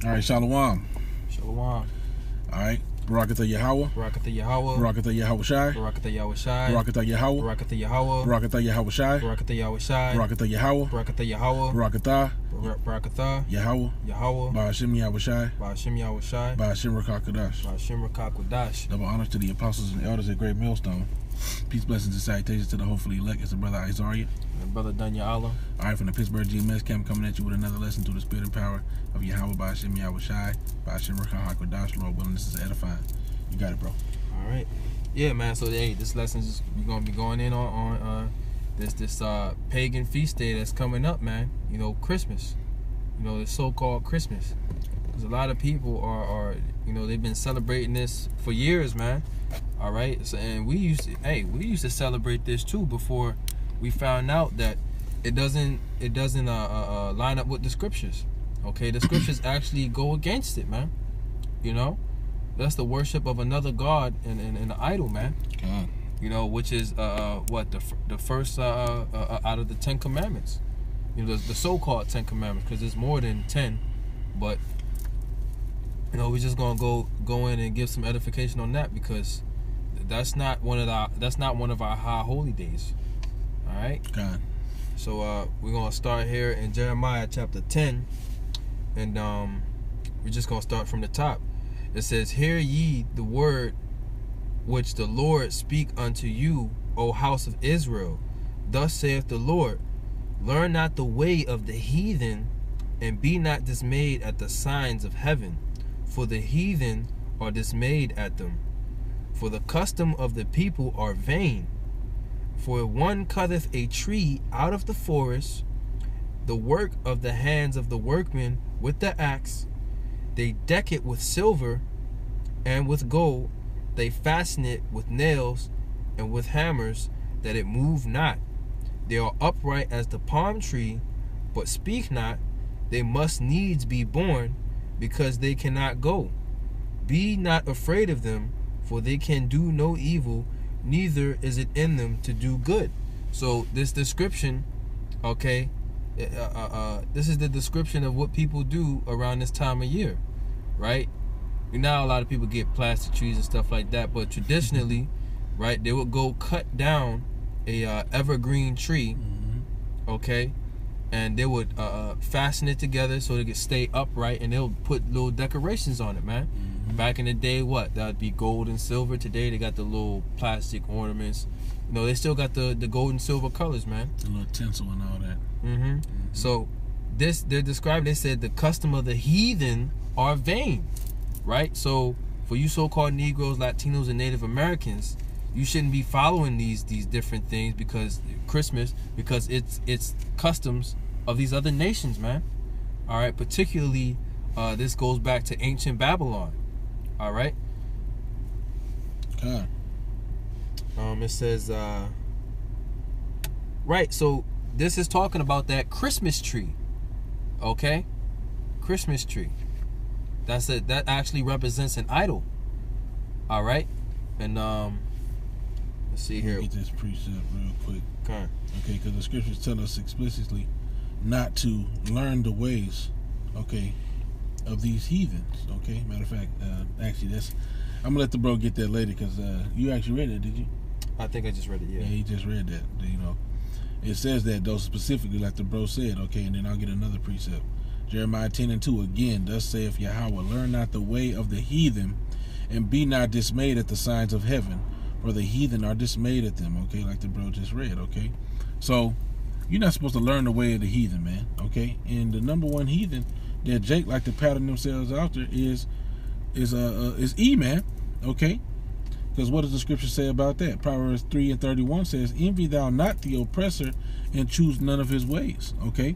All right, Shalom. Shalom. All right. Barakatha Yahweh. Barakatha Yahweh. Barakatha Yahweh Shai. Barakatha Yahweh Shai. Barakatha Yahweh. Barakatha Yahweh. Barakatha Yahweh Shai. Barakatha Yahweh Shai. Barakatha Yahweh. Barakatha Yahweh. Barakatha Barakatha Yahweh. Yahweh. Ba'ashem Yahweh Shai. Ba'ashem Yahweh Shai. Ba'ashem Rakah Kodash. Ba'ashem Rakah Kodash. Double honors to the apostles and elders at Great Millstone. Peace, blessings, and salutations to the hopefully elect. It's the brother Isaiah. And brother Dunya Allah. All right, from the Pittsburgh GMS camp, coming at you with another lesson through the spirit and power of Yahweh Ba'ashem Yahweh Shai. Ba'ashem Rakah Kodash. Lord willing, this is edifying. You got it, bro. All right. Yeah, man. So, hey, this lesson is we're gonna be going in on this pagan feast day that's coming up, man. You know, Christmas. You know, the so-called Christmas. Because a lot of people are you know, they've been celebrating this for years, man. All right. So, and we used to celebrate this too before we found out that it doesn't line up with the scriptures. Okay, the scriptures actually go against it, man. You know. That's the worship of another god and an idol, man. God. You know, which is what the first out of the 10 commandments. You know, the so-called 10 commandments, because there's more than 10. But you know, we're just gonna go in and give some edification on that, because that's not one of our high holy days. All right. God. So we're gonna start here in Jeremiah chapter 10, and we're just gonna start from the top. It says, "Hear ye the word which the Lord speak unto you, O house of Israel. Thus saith the Lord, learn not the way of the heathen, and be not dismayed at the signs of heaven. For the heathen are dismayed at them. For the custom of the people are vain. For one cutteth a tree out of the forest, the work of the hands of the workmen with the axe. They deck it with silver and with gold. They fasten it with nails and with hammers, that it move not. They are upright as the palm tree, but speak not. They must needs be born, because they cannot go. Be not afraid of them, for they can do no evil, neither is it in them to do good." So this description, okay, this is the description of what people do around this time of year, right? Now a lot of people get plastic trees and stuff like that, but traditionally, right, they would go cut down a evergreen tree, okay, and they would fasten it together so it could stay upright, and they'll put little decorations on it, man. Back in the day, that would be gold and silver. Today they got the little plastic ornaments. You know, they still got the gold and silver colors, man. The little tinsel and all that. So they're describing, they said the custom of the heathen are vain, right? So for you so-called Negroes, Latinos, and Native Americans, you shouldn't be following these different things, because Christmas, because it's customs of these other nations, man. All right, particularly this goes back to ancient Babylon. All right. God. It says right, so this is talking about that Christmas tree. Okay? Christmas tree. That actually represents an idol. All right? And let's see here. Get this precept real quick. Okay. Okay, because the scriptures tell us explicitly not to learn the ways, okay, of these heathens. Okay, matter of fact, actually, I'm gonna let the bro get that later, because you actually read it, did you? I think I just read it. Yeah. Yeah, he just read that. You know, it says that though specifically, like the bro said. Okay, and then I'll get another precept. Jeremiah 10:2 again. Thus saith Yahweh, learn not the way of the heathen, and be not dismayed at the signs of heaven, for the heathen are dismayed at them. Okay, like the bro just read. Okay, so you're not supposed to learn the way of the heathen, man. Okay, and the number one heathen that Jake like to pattern themselves after is E, man. Okay, because what does the scripture say about that? Proverbs 3:31 says, "Envy thou not the oppressor, and choose none of his ways." Okay,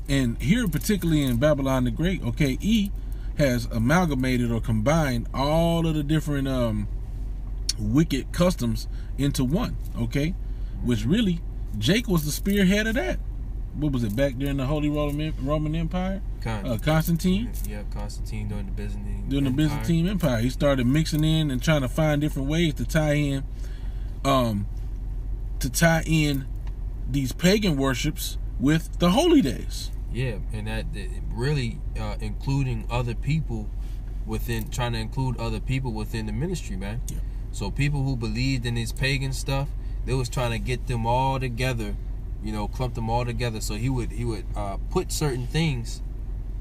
and here particularly in Babylon the Great, okay, E has amalgamated or combined all of the different wicked customs into one. Okay, which really Jake was the spearhead of that. What was it, back during the Holy Roman Empire? Constantine. Yeah, Constantine during the Byzantine. Byzantine Empire. He started mixing in and trying to find different ways to tie in these pagan worships with the holy days. Yeah, and that really including other people trying to include other people within the ministry, man. Yeah. So people who believed in this pagan stuff, they was trying to get them all together, clump them all together. So he would put certain things,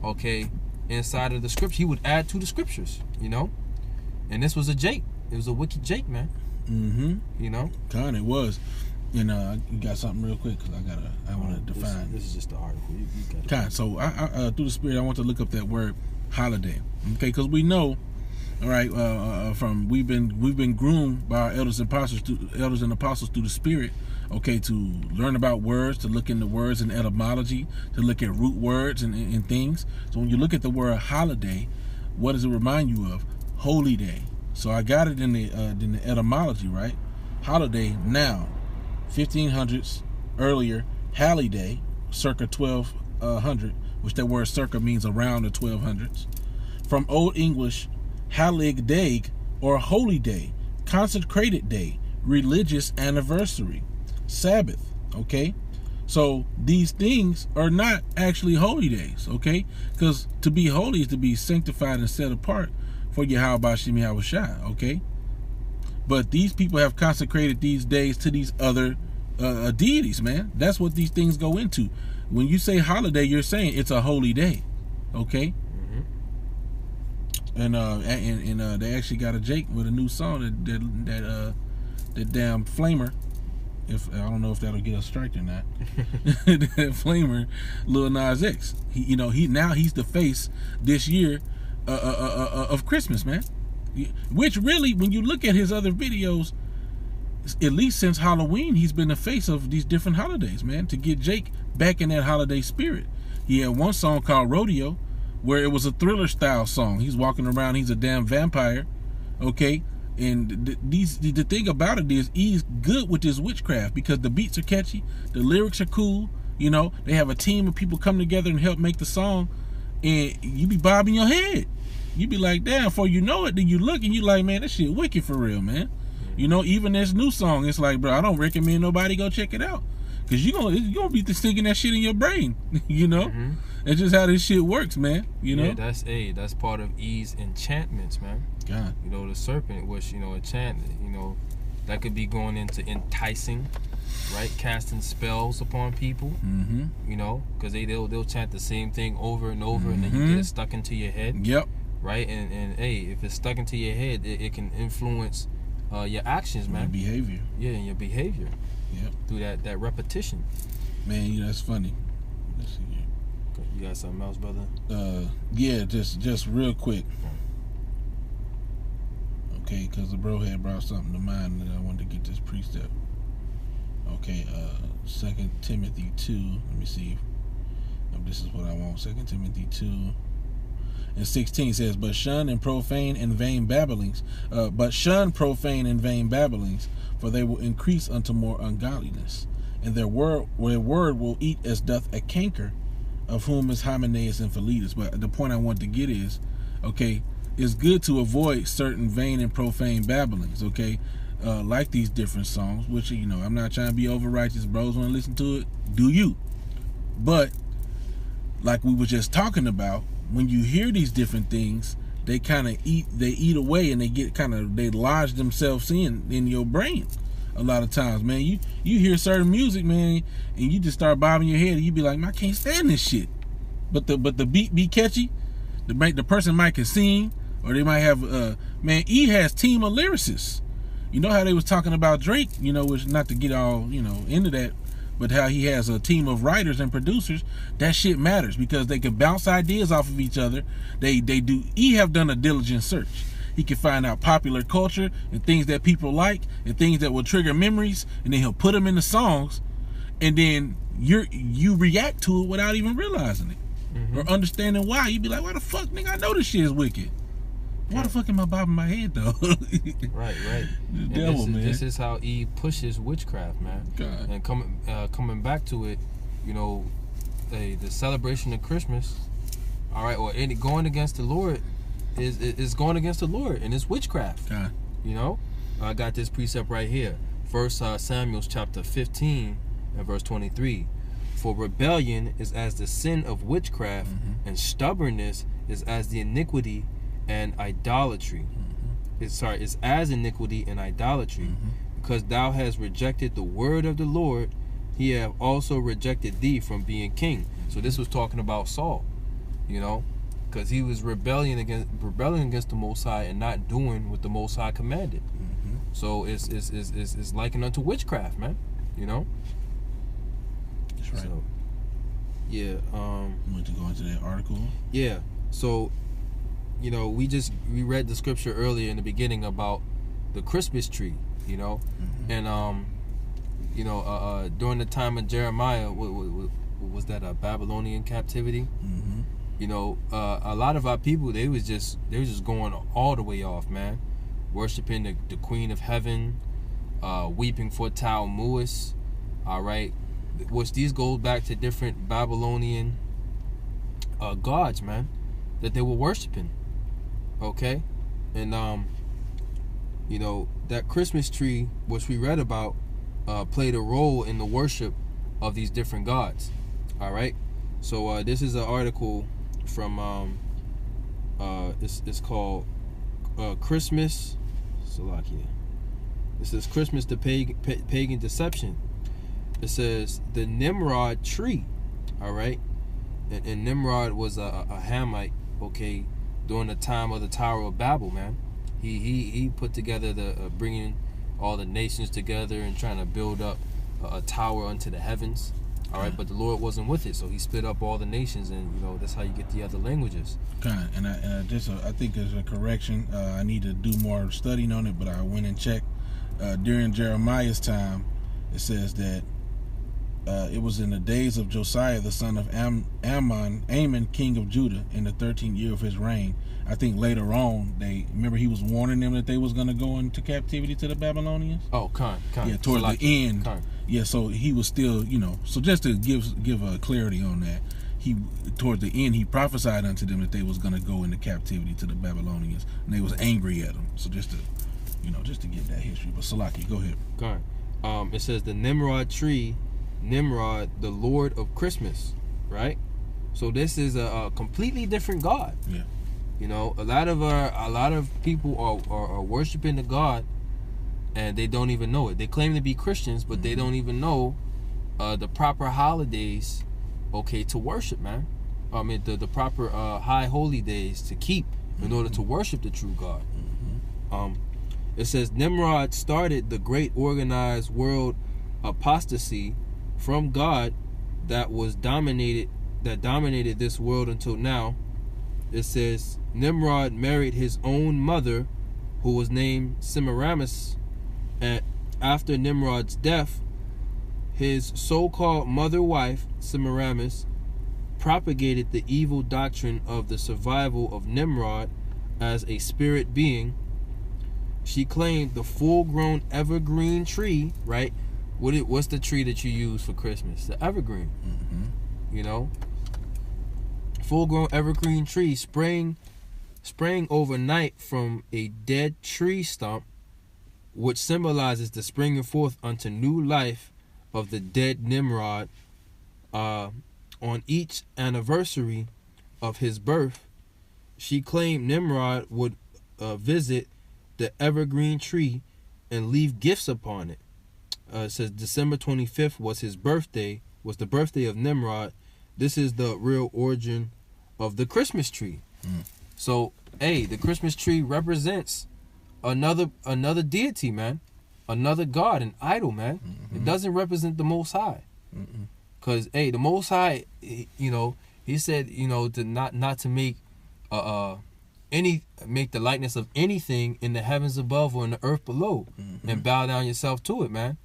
okay, inside of the scripture. He would add to the scriptures, and this was a Jake. It was a wicked Jake, man. Con, it was. And you got something real quick because I want to define. This is just the article. You got Con, so I through the Spirit, I want to look up that word holiday. Okay, because we know, all right, we've been groomed by our elders and apostles through the Spirit. Okay, to learn about words, to look into words and etymology, to look at root words and things. So when you look at the word holiday, what does it remind you of? Holy day. So I got it in the etymology, right? Holiday, noun, 1500s, earlier, Halliday, circa 1200, which that word circa means around the 1200s. From Old English, Hallig Dag, or holy day, consecrated day, religious anniversary, Sabbath, okay? So these things are not actually holy days, okay? Because to be holy is to be sanctified and set apart for Yahweh Bashim Yahweh Shai, okay? But these people have consecrated these days to these other deities, man. That's what these things go into. When you say holiday, you're saying it's a holy day, okay? And they actually got a Jake with a new song that damn Flamer. If I don't know if that'll get us striked or not. That Flamer, Lil Nas X. He's the face this year of Christmas, man. Which really, when you look at his other videos, at least since Halloween, he's been the face of these different holidays, man. To get Jake back in that holiday spirit. He had one song called Rodeo, where it was a Thriller style song. He's walking around, he's a damn vampire, okay? And the thing about it is he's good with his witchcraft because the beats are catchy, the lyrics are cool, they have a team of people come together and help make the song, and you be bobbing your head. You be like, damn, before you know it, then you look and you like, man, that shit wicked for real, man. Even this new song, it's like, bro, I don't recommend nobody go check it out. Cause you're gonna be sticking that shit in your brain, That's just how this shit works, man. Yeah, that's part of E's enchantments, man. God. The serpent, which enchantment, that could be going into enticing, right? Casting spells upon people, because they'll chant the same thing over and over, and then you get it stuck into your head. Yep. Right, and if it's stuck into your head, it can influence your actions, man. Your behavior. Yeah, and your behavior. Yep. Through that repetition. Man, that's funny. Let's see here. Okay, you got something else, brother? Yeah, just real quick. Okay, because the bro had brought something to mind that I wanted to get this precept. Okay, 2 Timothy 2. Let me see if this is what I want. 2 Timothy 2 and 16 says, But shun profane and vain babblings, for they will increase unto more ungodliness, and their word will eat as doth a canker, of whom is Hymenaeus and Philetus. But the point I want to get is, okay, it's good to avoid certain vain and profane babblings, okay, like these different songs, which, I'm not trying to be over righteous. Bros want to listen to it, do you? But like we were just talking about, when you hear these different things, they kind of eat away, and they lodge themselves in your brain. A lot of times, man, you hear certain music, man, and you just start bobbing your head, and you be like, man, I can't stand this shit. But the beat be catchy. The person might can sing, or they might have man. E has team of lyricists. You know how they was talking about Drake, which not to get all into that, but how he has a team of writers and producers. That shit matters because they can bounce ideas off of each other. They do. He have done a diligent search. He can find out popular culture and things that people like and things that will trigger memories, and then he'll put them in the songs, and then you react to it without even realizing it or understanding why. You be like, why the fuck, nigga? I know this shit is wicked. Why the fuck am I bobbing my head though? Right. The devil, man. This is how E pushes witchcraft, man. God. And coming back to it, the celebration of Christmas, all right, or going against the Lord is going against the Lord, and it's witchcraft. God. I got this precept right here. 1 Samuel chapter 15 and verse 23. For rebellion is as the sin of witchcraft, and stubbornness is as the iniquity and idolatry. It's as iniquity and idolatry. Because thou hast rejected the word of the Lord, he have also rejected thee from being king. So this was talking about Saul, you know, because he was rebelling against the Most High and not doing what the Most High commanded. So it's likened unto witchcraft, man. You know. That's right. So, yeah. You want to go into that article? Yeah. So, you know, we read the scripture earlier in the beginning about the Christmas tree, you know, and you know, during the time of Jeremiah, what was that, a Babylonian captivity? You know, a lot of our people, they was just going all the way off, man, worshiping the Queen of Heaven, weeping for Tammuz, all right, which these goes back to different Babylonian gods, man, that they were worshiping. Okay, and you know, that Christmas tree, which we read about, played a role in the worship of these different gods. All right, so this is an article from it's called Christmas. Salakia. This is Christmas the pagan deception. It says the Nimrod tree. All right, and Nimrod was a Hamite. Okay. During the time of the Tower of Babel, man, he put together the bringing all the nations together and trying to build up a tower unto the heavens. All right, but the Lord wasn't with it, so he split up all the nations, and you know that's how you get the other languages. Kind, and I think there's a correction. I need to do more studying on it, but I went and checked. During Jeremiah's time, it says that it was in the days of Josiah, the son of Amon, king of Judah, in the 13th year of his reign. I think later on, remember he was warning them that they was going to go into captivity to the Babylonians. Oh, Khan. Yeah, towards the end. Khan. Yeah, so he was still, you know. So just to give a clarity on that, towards the end he prophesied unto them that they was going to go into captivity to the Babylonians, and they was angry at them. So just to get that history. But Salaki, go ahead. Khan. It says the Nimrod tree. Nimrod, the Lord of Christmas, right? So this is a completely different God. Yeah. You know, a lot of people are worshiping the God, and they don't even know it. They claim to be Christians, but they don't even know the proper holidays, okay, to worship, man. I mean, the proper high holy days to keep in order to worship the true God. It says Nimrod started the great organized world apostasy from God that dominated this world until now. It says Nimrod married his own mother, who was named Semiramis, and after Nimrod's death, his so-called mother wife Semiramis propagated the evil doctrine of the survival of Nimrod as a spirit being. She claimed the full-grown evergreen tree, right? What's the tree that you use for Christmas? The evergreen. You know, full-grown evergreen tree sprang overnight from a dead tree stump, which symbolizes the springing forth unto new life of the dead Nimrod. On each anniversary of his birth, she claimed Nimrod would visit the evergreen tree and leave gifts upon it. It says December 25th was the birthday of Nimrod. This is the real origin of the Christmas tree. So, hey, the Christmas tree represents another deity, man, another god, an idol, man. It doesn't represent the Most High, because hey, the Most High, you know, he said, you know, to not to make make the likeness of anything in the heavens above or in the earth below, and bow down yourself to it, man.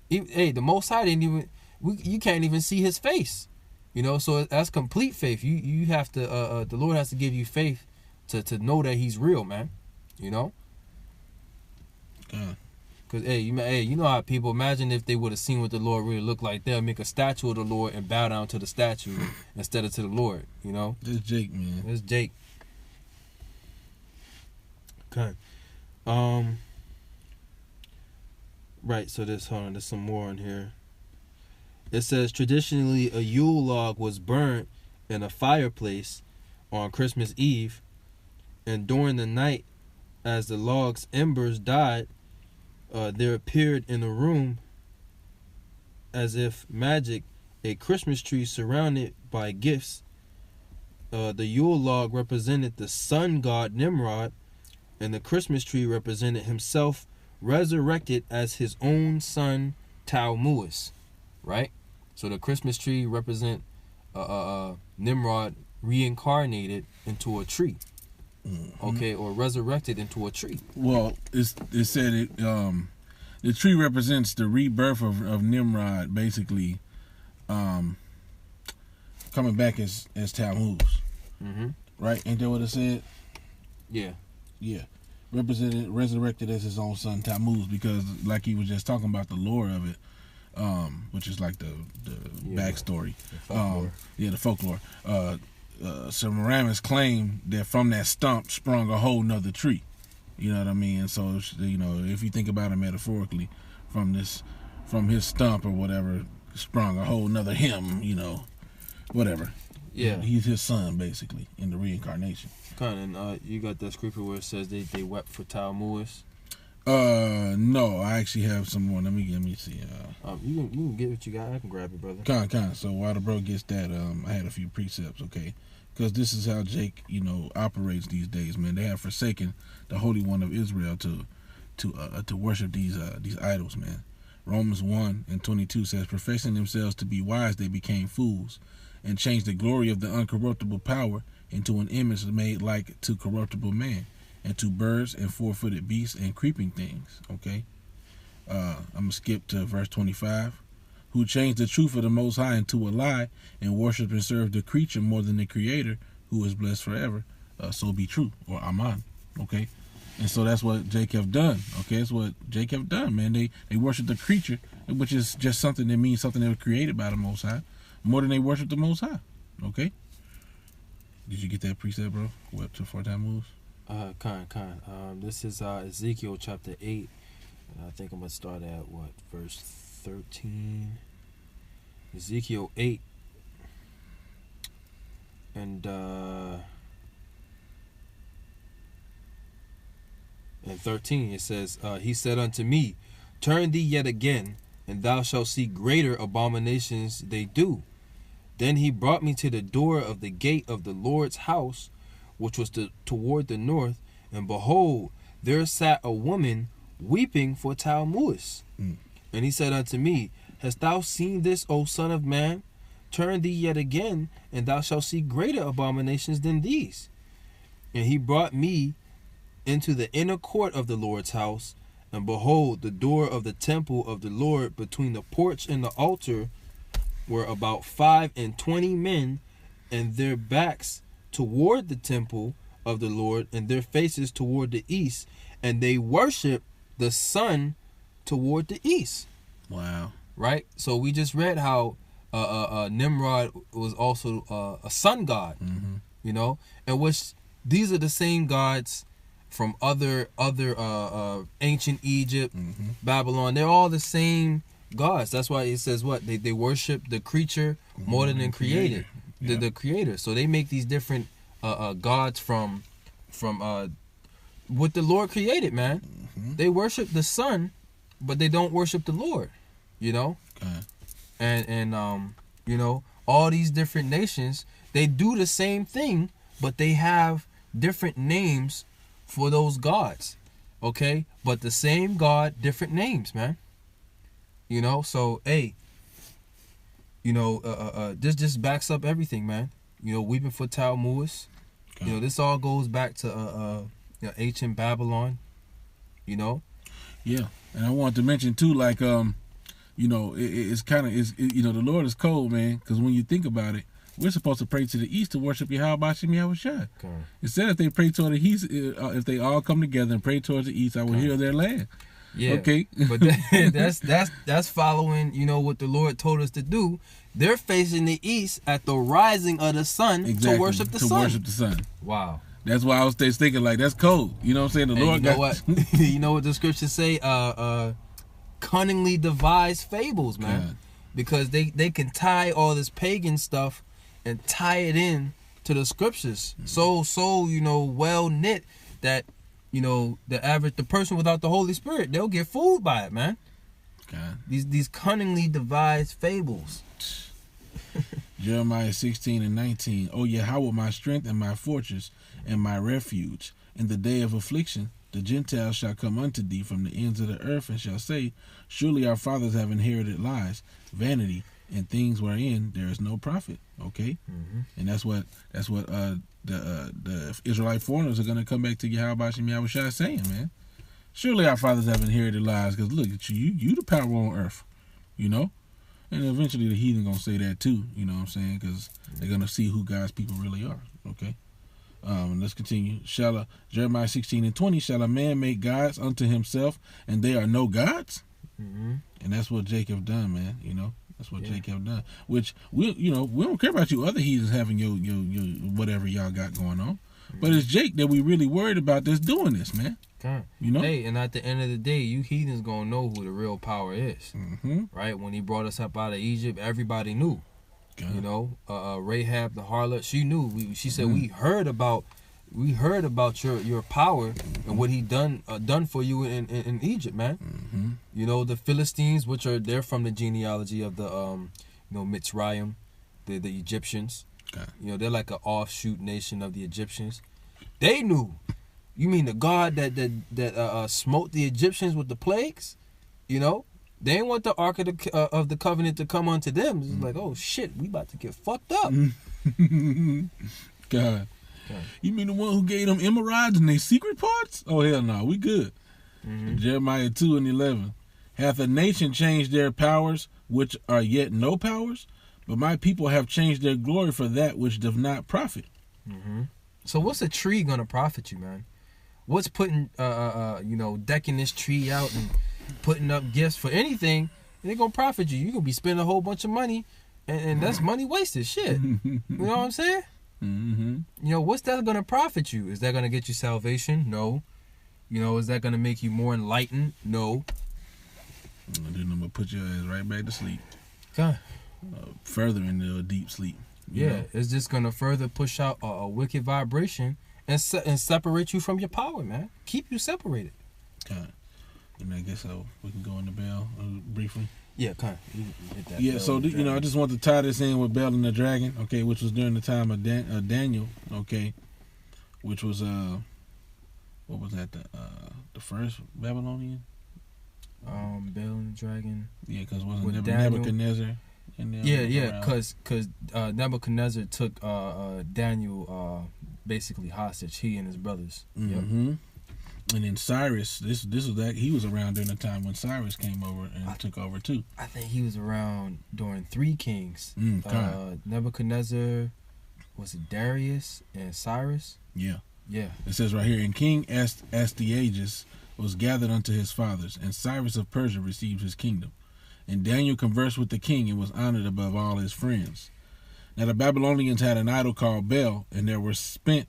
Hey, the Most High didn't even, you can't even see his face, you know. So that's complete faith. You have to, the Lord has to give you faith to know that he's real, man. You know. Cause hey, you know how people, imagine if they would have seen what the Lord really looked like. They'll make a statue of the Lord and bow down to the statue instead of to the Lord. You know. This Jake, man. This Jake. Okay. Right, so there's some more in here. It says traditionally a Yule log was burnt in a fireplace on Christmas Eve, and during the night, as the log's embers died, there appeared in the room, as if magic, a Christmas tree surrounded by gifts. The Yule log represented the sun god Nimrod, and the Christmas tree represented himself resurrected as his own son Tammuz, right? So the Christmas tree represent Nimrod reincarnated into a tree, okay, or resurrected into a tree. Well, it said it. The tree represents the rebirth of Nimrod, basically, coming back as Tammuz, right? Ain't that what it said? Yeah. Yeah. Resurrected as his own son Tammuz, because like he was just talking about the lore of it, which is like the backstory. The folklore. Semiramis claimed that from that stump sprung a whole nother tree. You know what I mean? And so, you know, if you think about it metaphorically, from his stump or whatever, sprung a whole nother him, you know, whatever. Yeah. He's his son, basically, in the reincarnation. Kind of, you got that scripture where it says they wept for Tammuz? No, I actually have some more. Let me see. You can get what you got. I can grab it, brother. Kind. So while the bro gets that, I had a few precepts, okay? Because this is how Jake, you know, operates these days, man. They have forsaken the Holy One of Israel to worship these idols, man. Romans 1:22 says, professing themselves to be wise, they became fools, and changed the glory of the uncorruptible power into an image made like to corruptible man, and to birds and four-footed beasts and creeping things. Okay, I'm gonna skip to verse 25. Who changed the truth of the Most High into a lie, and worship and serve the creature more than the Creator, who is blessed forever. So be true, or Amen. Okay, and so that's what Jake have done. Okay, that's what Jake have done, man. They worship the creature, which is just something that means something that was created by the Most High, more than they worship the Most High. Okay. Did you get that precept, bro? What to 4 Tammuz? Kind. This is Ezekiel chapter 8, and I think I'm gonna start at verse 13. Ezekiel 8, and 13. It says, "He said unto me, turn thee yet again, and thou shalt see greater abominations they do. Then he brought me to the door of the gate of the Lord's house, which was toward the north, and behold, there sat a woman weeping for Tammuz. And he said unto me, hast thou seen this, O son of man? Turn thee yet again, and thou shalt see greater abominations than these. And he brought me into the inner court of the Lord's house, and behold, the door of the temple of the Lord between the porch and the altar were about 25 men, and their backs toward the temple of the Lord, and their faces toward the east, and they worship the sun toward the east." Wow. Right? So we just read how Nimrod was also a sun god, you know, and which these are the same gods from other ancient Egypt, Babylon. They're all the same gods. That's why it says what they worship the creature more than the creator, the creator. So they make these different gods from what the Lord created, man. They worship the sun, but they don't worship the Lord, you know. And you know, all these different nations, they do the same thing, but they have different names for those gods, okay? But the same God, different names, man. You know, so hey, you know, this just backs up everything, man. You know, weeping for Tammuz. You know, this all goes back to you know, ancient Babylon. You know. Yeah, and I wanted to mention too, like you know, it's kind of you know, the Lord is cold, man, because when you think about it, we're supposed to pray to the east to worship Yahweh Hashem Yahushua. Instead, if they pray toward the east, if they all come together and pray towards the east, I will heal their land. Yeah. Okay. But that's following, you know, what the Lord told us to do. They're facing the east at the rising of the sun to worship the sun. To worship the sun. Wow. That's why I was thinking like that's cold. You know what I'm saying? The Lord you know what? You know what the scriptures say? Cunningly devised fables, man. because they can tie all this pagan stuff and tie it in to the scriptures. So well knit that the person without the Holy Spirit, they'll get fooled by it, man. God. These cunningly devised fables. Jeremiah 16:19. O Yahweh, my strength and my fortress and my refuge. In the day of affliction, the Gentiles shall come unto thee from the ends of the earth, and shall say, surely our fathers have inherited lies, vanity, and things wherein there is no profit. Okay, and that's what the Israelite foreigners are going to come back to Yahweh Shem Yahushua saying, man. Surely our fathers have inherited lies, because look at you the power on earth, And eventually the heathen going to say that too, you know what I'm saying? Because they're going to see who God's people really are, okay? Let's continue. Jeremiah 16:20, shall a man make gods unto himself, and they are no gods? And that's what Jacob done, man, That's what Jacob done. Which, we don't care about you other heathens having your whatever y'all got going on. But it's Jake that we really worried about that's doing this, man. Hey, and at the end of the day, you heathens gonna know who the real power is, right? When he brought us up out of Egypt, everybody knew. Rahab the harlot, she knew. She said, we heard about your power and what he done for you in Egypt, man. The Philistines, which they're from the genealogy of the Mitzrayim, the Egyptians. They're like an offshoot nation of the Egyptians. They knew. You mean the God that smote the Egyptians with the plagues? They ain't want the Ark of the Covenant to come unto them. It's like, oh shit, we about to get fucked up. God. You mean the one who gave them emeralds and their secret parts? Oh hell no, we good. Jeremiah 2:11. Hath a nation changed their powers, which are yet no powers? But my people have changed their glory for that which doth not profit. So what's a tree gonna profit you, man? What's putting decking this tree out and putting up gifts for anything? They're gonna profit you. You're gonna be spending a whole bunch of money, and that's money wasted. Shit. You know what I'm saying? What's that gonna profit you? Is that gonna get you salvation? No. Is that gonna make you more enlightened? No. And then I'm gonna put your ass right back to sleep. God. Further into a deep sleep. It's just gonna further push out a wicked vibration and separate you from your power, man. Keep you separated. And I guess we can go into Bel briefly. Yeah, kind of. So I just want to tie this in with Bel and the Dragon, okay, which was during the time of Daniel, okay, which was what was that, the first Babylonian? Bel and the Dragon. Yeah, because wasn't Nebuchadnezzar in there? because Nebuchadnezzar took Daniel basically hostage, he and his brothers. And then Cyrus, this was that he was around during the time when Cyrus came over and took over too. I think he was around during 3 kings. Nebuchadnezzar, was it Darius and Cyrus? Yeah. It says right here, and King Astyages was gathered unto his fathers, and Cyrus of Persia received his kingdom. And Daniel conversed with the king and was honored above all his friends. Now the Babylonians had an idol called Bel, and there were spent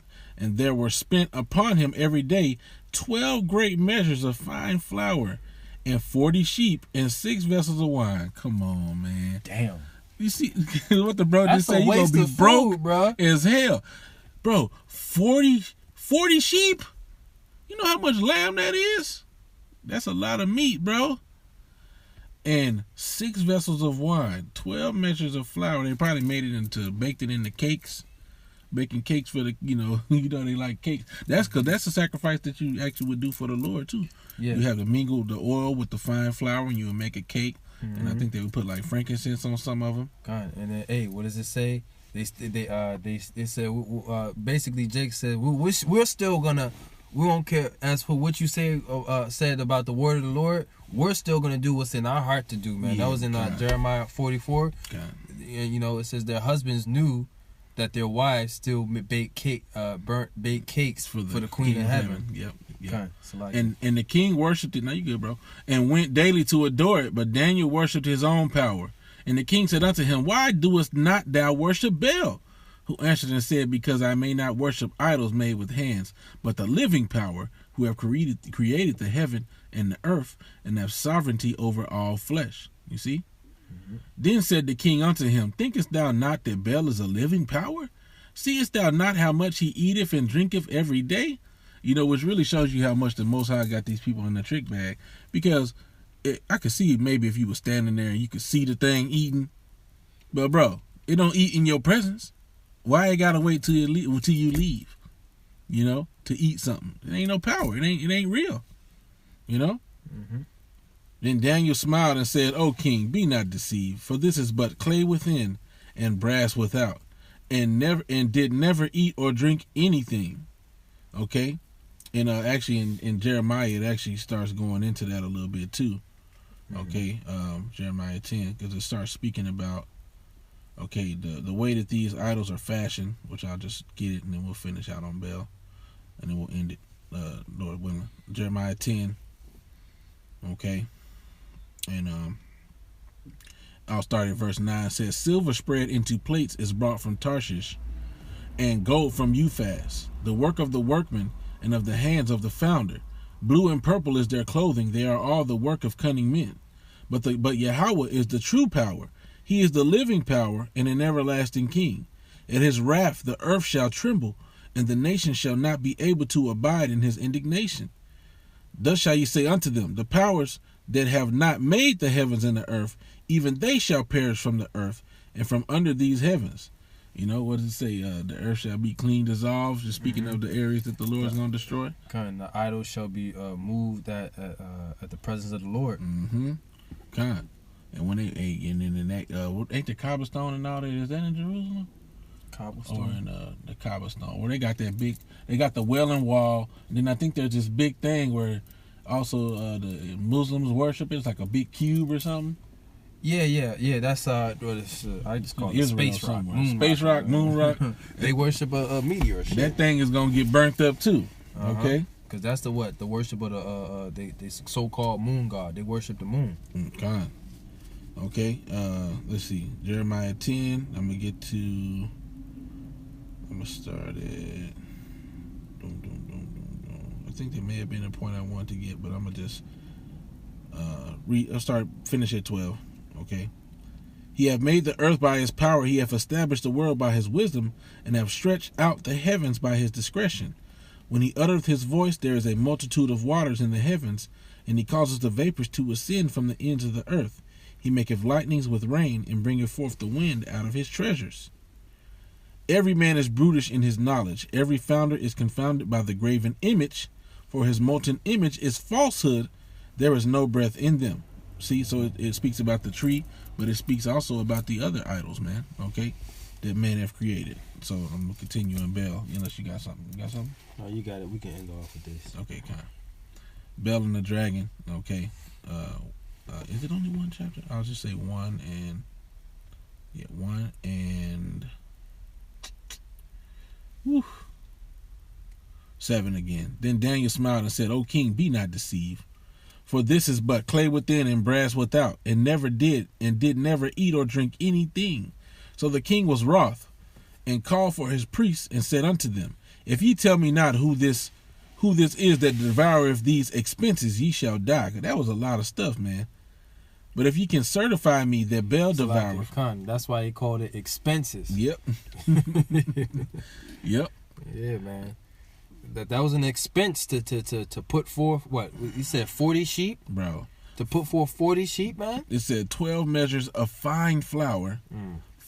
upon him every day 12 great measures of fine flour, and 40 sheep, and 6 vessels of wine. Come on, man. Damn. You see what the bro just said? You gonna be broke, bro, as hell, bro. 40 sheep. You know how much lamb that is? That's a lot of meat, bro. And 6 vessels of wine, 12 measures of flour. They probably baked it into cakes. Baking cakes for the, they like cakes. That's because that's a sacrifice that you actually would do for the Lord too. Yeah. You have to mingle the oil with the fine flour and you would make a cake. And I think they would put like frankincense on some of them. God, and then, hey, what does it say? They said basically Jake said we're still gonna, we don't care as for what you said about the word of the Lord. We're still gonna do what's in our heart to do, man. That was in Jeremiah 44. And it says their husbands knew that their wives still bake cakes for the Queen of Heaven. Yep. Like and the king worshipped it. Now you good, bro. And went daily to adore it. But Daniel worshipped his own power. And the king said unto him, why doest not thou worship Bel? Who answered and said, because I may not worship idols made with hands, but the living power, who have created the heaven and the earth, and have sovereignty over all flesh. You see? Then said the king unto him, Thinkest thou not that Baal is a living power? Seest thou not how much he eateth and drinketh every day? You know, which really shows you how much the Most High got these people in the trick bag. Because I could see maybe if you were standing there and you could see the thing eating. But, bro, it don't eat in your presence. Why you gotta wait till you leave? You know, to eat something. It ain't no power. It ain't real. You know? Then Daniel smiled and said, O king, be not deceived, for this is but clay within and brass without, and did never eat or drink anything. Okay? And actually in Jeremiah, it actually starts going into that a little bit too. Okay? Jeremiah 10, because it starts speaking about, okay, the way that these idols are fashioned, which I'll just get it and then we'll finish out on Baal. And then we'll end it, Lord willing. Jeremiah 10. Okay? And I'll start at verse 9. It says, Silver spread into plates is brought from Tarshish, and gold from Uphaz, the work of the workman and of the hands of the founder. Blue and purple is their clothing. They are all the work of cunning men. But Yahweh is the true power. He is the living power and an everlasting king. At his wrath the earth shall tremble, and the nation shall not be able to abide in his indignation. Thus shall ye say unto them, the powers that have not made the heavens and the earth, even they shall perish from the earth and from under these heavens. You know, what does it say? The earth shall be clean, dissolved, just speaking of the areas that the Lord is going to destroy. Kind the idols shall be moved at the presence of the Lord. Kind. And when ain't the cobblestone and all that, is that in Jerusalem? Cobblestone. Or in the cobblestone, where they got the Wailing Wall, and then I think there's this big thing where also the Muslims worship. It's like a big cube or something. Yeah. That's I just call it space rock. Space rock, moon rock. They worship a meteor. Shit. That thing is gonna get burnt up too. Okay. Because that's the worship of the so-called moon god. They worship the moon. God. Okay. Let's see. Jeremiah 10. I'm gonna start at. I think there may have been a point I wanted to get, but I'm gonna just finish at 12. Okay. He hath made the earth by his power, he hath established the world by his wisdom, and hath stretched out the heavens by his discretion. When he uttereth his voice, there is a multitude of waters in the heavens, and he causeth the vapors to ascend from the ends of the earth. He maketh lightnings with rain, and bringeth forth the wind out of his treasures. Every man is brutish in his knowledge. Every founder is confounded by the graven image, for his molten image is falsehood. There is no breath in them. See, so it speaks about the tree, but it speaks also about the other idols, man, okay, that men have created. So I'm going to continue in Baal, unless you got something. You got something? No, you got it. We can end off with this. Okay, kind of. Baal and the dragon, okay. Is it only one chapter? I'll just say 1 and 7 again. Then Daniel smiled and said, O king, be not deceived, for this is but clay within and brass without, and did never eat or drink anything. So the king was wroth, and called for his priests, and said unto them, If ye tell me not who this is that devoureth these expenses, ye shall die. That was a lot of stuff, man. But if ye can certify me that Baal devoureth, that's why he called it expenses. Yep. Yep. Yeah, man. That was an expense to put forth, what? You said 40 sheep? Bro. To put forth 40 sheep, man? It said 12 measures of fine flour.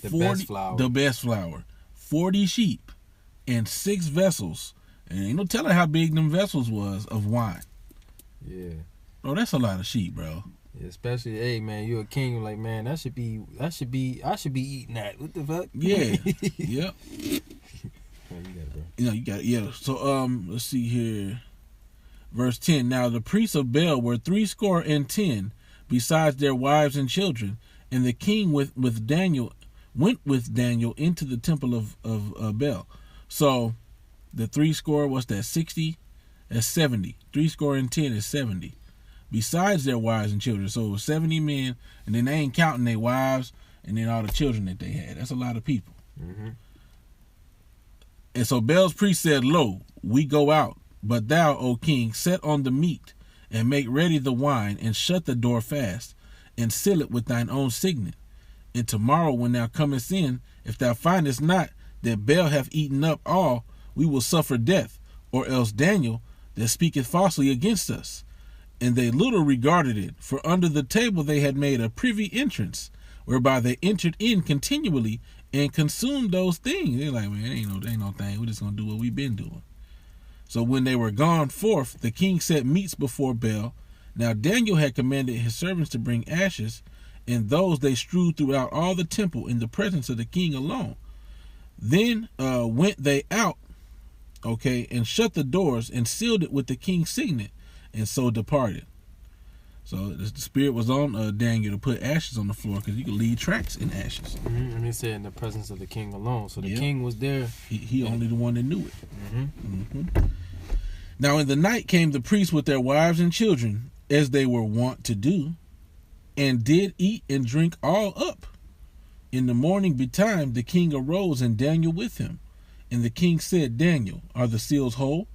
The best flour. 40 sheep and 6 vessels. And ain't no telling how big them vessels was of wine. Yeah. Bro, that's a lot of sheep, bro. Yeah, especially, hey, man, you're a king. You're like, man, I should be eating that. What the fuck? Yeah. Yep. You got it, bro. You got it, yeah. So let's see here. Verse 10. Now the priests of Baal were 70, besides their wives and children, and the king went with Daniel into the temple of Baal. So the 70, what's that? 60? That's 70. 70 is 70. Besides their wives and children. So it was 70 men, and then they ain't counting their wives and then all the children that they had. That's a lot of people. Mm-hmm. And so Baal's priest said, Lo, we go out, but thou, O king, set on the meat, and make ready the wine, and shut the door fast, and seal it with thine own signet. And tomorrow when thou comest in, if thou findest not that Baal hath eaten up all, we will suffer death, or else Daniel that speaketh falsely against us. And they little regarded it, for under the table they had made a privy entrance, whereby they entered in continually and consumed those things. They're like, man, ain't no thing. We're just gonna do what we've been doing. So when they were gone forth, the king set meats before Baal. Now Daniel had commanded his servants to bring ashes, and those they strewed throughout all the temple in the presence of the king alone. Then went they out, and shut the doors and sealed it with the king's signet, and so departed. So the spirit was on Daniel to put ashes on the floor, because you could leave tracks in ashes. And he said in the presence of the king alone. So the king was there. He only the one that knew it. Now in the night came the priests with their wives and children, as they were wont to do, and did eat and drink all up. In the morning betime the king arose, and Daniel with him. And the king said, Daniel, are the seals whole?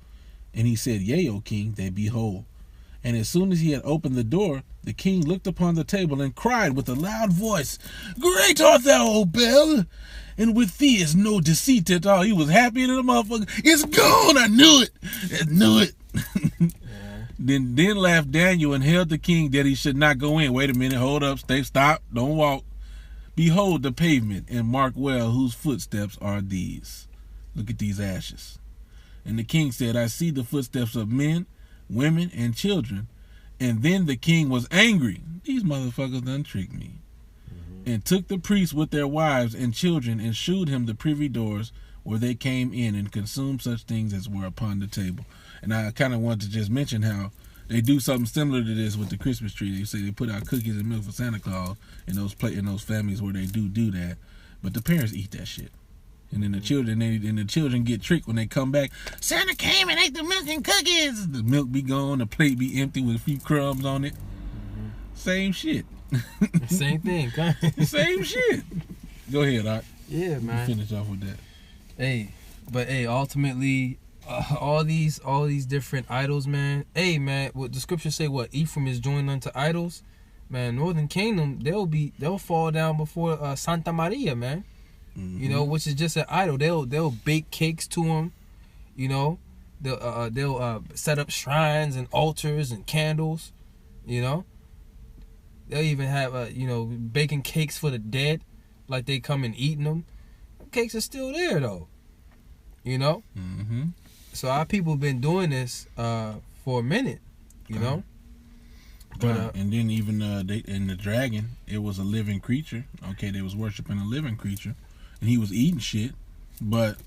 And he said, Yea, O king, they be whole. And as soon as he had opened the door, the king looked upon the table and cried with a loud voice, Great art thou, O Baal, and with thee is no deceit at all. He was happy to the motherfucker. It's gone. I knew it. Then laughed Daniel and held the king that he should not go in. Wait a minute, hold up, stop, don't walk. Behold the pavement, and mark well whose footsteps are these. Look at these ashes. And the king said, I see the footsteps of men, women, and children. And then the king was angry. These motherfuckers done tricked me. And took the priests with their wives and children, and shewed him the privy doors where they came in, and consumed such things as were upon the table. And I kind of want to just mention how they do something similar to this with the Christmas tree. They say they put out cookies and milk for Santa Claus in those families where they do that, but the parents eat that shit. And then the children get tricked when they come back. Santa came and ate the milk and cookies. The milk be gone, the plate be empty with a few crumbs on it. Same shit. Same thing. Same shit. Go ahead, Doc. Yeah, man. Finish off with that. Hey, ultimately, all these different idols, man. Hey, man, what the scriptures say? What Ephraim is joined unto idols, man. Northern Kingdom, they'll fall down before Santa Maria, man. You know, which is just an idol. They'll bake cakes to him. You know, they'll set up shrines and altars and candles. You know, they'll even have baking cakes for the dead, like they come and eating them. Cakes are still there though. You know. So our people been doing this for a minute. You know. But and then even in the dragon, it was a living creature. Okay, they was worshiping a living creature, and he was eating shit. But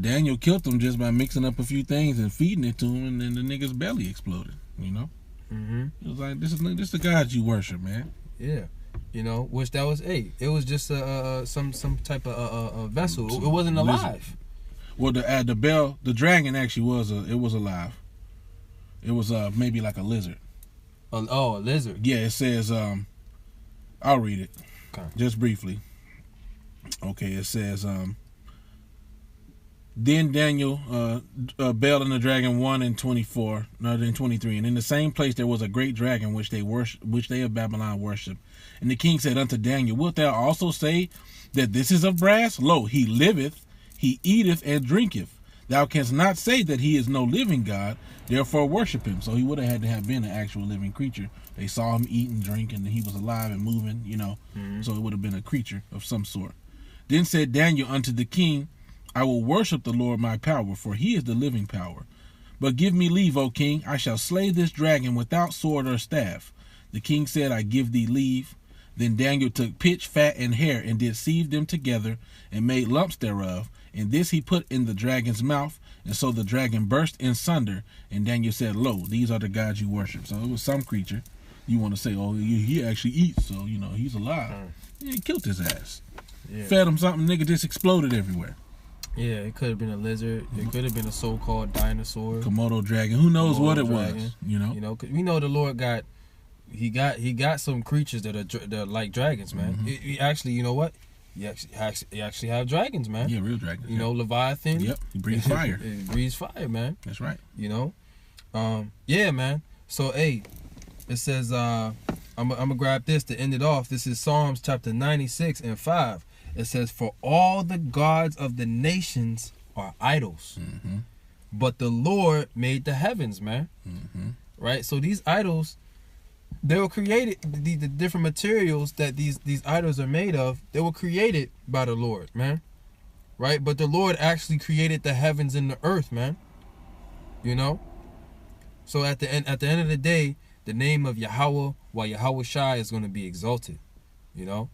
Daniel killed him just by mixing up a few things and feeding it to him, and then the nigga's belly exploded. You know. It was like, this is the God you worship, man. Yeah. You know, which that was it was just some type of vessel. It wasn't alive. Well, the dragon actually was alive. It was maybe like a lizard. A lizard. Yeah, it says I'll read it. Okay. Just briefly. Okay, it says then Daniel, Baal and the dragon 1 and 24, no, then 23, and in the same place there was a great dragon which they of Babylon worship. And the king said unto Daniel, Wilt thou also say that this is of brass? Lo, he liveth, he eateth and drinketh. Thou canst not say that he is no living God, therefore worship him. So he would have had to have been an actual living creature. They saw him eat and drink, and he was alive and moving, you know. So it would have been a creature of some sort. Then said Daniel unto the king, I will worship the Lord my power, for he is the living power. But give me leave, O king, I shall slay this dragon without sword or staff. The king said, I give thee leave. Then Daniel took pitch, fat, and hair, and did sieve them together, and made lumps thereof. And this he put in the dragon's mouth, and so the dragon burst in sunder. And Daniel said, Lo, these are the gods you worship. So it was some creature. You want to say, oh, he actually eats, so, you know, he's alive. Yeah, he killed his ass. Yeah. Fed him something, nigga just exploded everywhere. Yeah, it could have been a lizard. It could have been a so-called dinosaur. Komodo dragon. Who knows what it was, you know? You know, 'cause we know the Lord got some creatures that are like dragons, man. He actually, you know what? He actually have dragons, man. Yeah, real dragons. You know, Leviathan. Yep, he breathes fire. He breathes fire, man. That's right. You know? Yeah, man. So, hey, it says, I'm gonna grab this to end it off. This is Psalms chapter 96 and 5. It says, "For all the gods of the nations are idols, but the Lord made the heavens," man. Right? So these idols, they were created, the different materials that these idols are made of, they were created by the Lord, man. Right? But the Lord actually created the heavens and the earth, man. You know? So at the end of the day, the name of Yahweh, while Yahweh Shai, is going to be exalted, you know?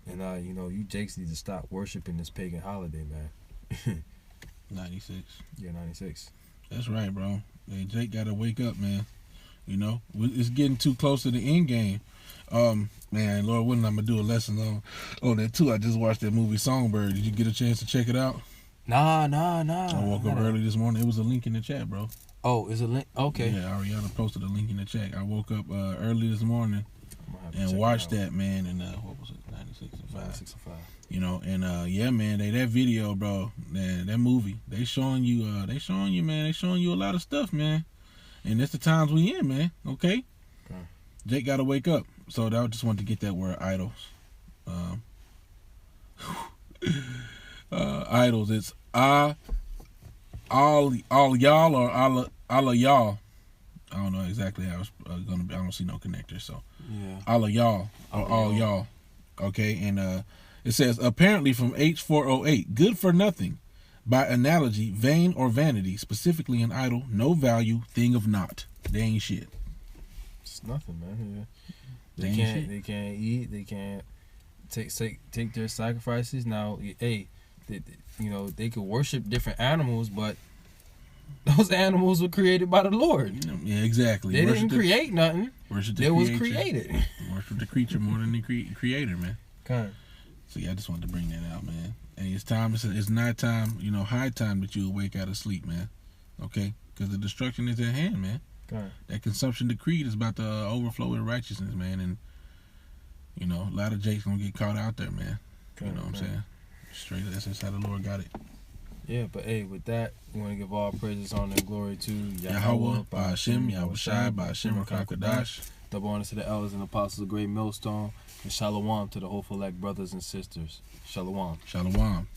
And, you know, you Jakes need to stop worshiping this pagan holiday, man. 96. Yeah, 96. That's right, bro. Hey, Jake got to wake up, man. You know, it's getting too close to the end game. Man, Lord willing, I'm going to do a lesson on that, too. I just watched that movie Songbird. Did you get a chance to check it out? Nah. I woke up early this morning. It was a link in the chat, bro. Oh, is it link? Okay. Yeah, Ariana posted a link in the chat. I woke up early this morning and watched that, man. And what was it? 96 and 5. 96 and 5. You know, and yeah, man, that video, bro, man, that movie, they showing you, man, they showing you a lot of stuff, man. And that's the times we in, man. Okay. Jake got to wake up. So I just wanted to get that word idols. Idols. It's all y'all or all y'all. I don't know exactly how it's gonna be. I don't see no connector. So yeah, all y'all or all y'all. Okay, and it says apparently from H408, good for nothing. By analogy, vain or vanity, specifically an idol, no value, thing of naught. They ain't shit. It's nothing, man. Yeah. They can't eat. They can't take their sacrifices. Now, hey, you know, they could worship different animals, but those animals were created by the Lord. Yeah, exactly. They didn't create nothing. Worship the They was created. Worship the creature more than the creator, man. Okay. So yeah, I just wanted to bring that out, man. And it's time. It's night time. You know, high time that you wake out of sleep, man. Okay, because the destruction is at hand, man. Okay. That consumption decreed is about to overflow with righteousness, man. And you know, a lot of Jake's gonna get caught out there, man. Okay, you know what I'm saying? Straight. That's just how the Lord got it. Yeah, but hey, with that, we want to give all praises, honor, and glory to Yahweh, Ba'ashem, Yahweh Shai, Ba'ashem, Rakakadash. Double honor to the elders and apostles of Great Millstone, and shalom to the hopeful elect brothers and sisters. Shalom. Shalom.